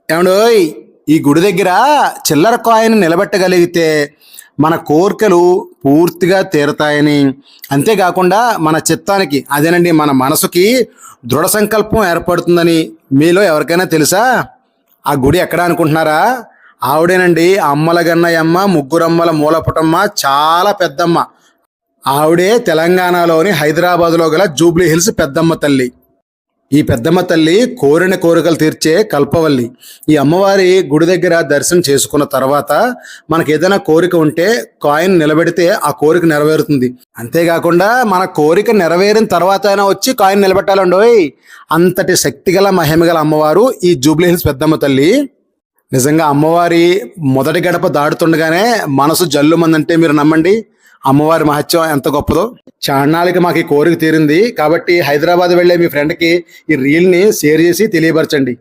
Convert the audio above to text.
ఏమండోయ్, ఈ గుడి దగ్గర చిల్లర కాయిన్ నిలబెట్టగలిగితే మన కోరికలు పూర్తిగా తీరతాయని, అంతేకాకుండా మన చిత్తానికి అదేనండి మన మనసుకి దృఢ సంకల్పం ఏర్పడుతుందని మీలో ఎవరికైనా తెలుసా? ఆ గుడి ఎక్కడ అనుకుంటున్నారా? ఆవిడేనండి అమ్మల గన్నయమ్మ ముగ్గురమ్మల మూలపుటమ్మ, చాలా పెద్దమ్మ. ఆవిడే తెలంగాణలోని హైదరాబాదులో గల జూబ్లీ హిల్స్ పెద్దమ్మ తల్లి. ఈ పెద్దమ్మ తల్లి కోరిన కోరికలు తీర్చే కల్పవల్లి. ఈ అమ్మవారి గుడి దగ్గర దర్శనం చేసుకున్న తర్వాత మనకి ఏదైనా కోరిక ఉంటే కాయిన్ నిలబెడితే ఆ కోరిక నెరవేరుతుంది. అంతేకాకుండా మన కోరిక నెరవేరిన తర్వాత అయినా వచ్చి కాయిన్ నిలబెట్టాలండోయ్. అంతటి శక్తిగల మహిమగల అమ్మవారు ఈ జూబ్లీ హిల్స్ పెద్దమ్మ తల్లి. నిజంగా అమ్మవారి మొదటి గడప దాడుతుండగానే మనసు జల్లుమందంటే మీరు నమ్మండి, అమ్మవారి మహత్యం ఎంత గొప్పదో. చాన్నాళ్ళకి మాకు ఈ కోరిక తీరింది కాబట్టి హైదరాబాద్ వెళ్ళే మీ ఫ్రెండ్కి ఈ రీల్ని షేర్ చేసి తెలియపరచండి.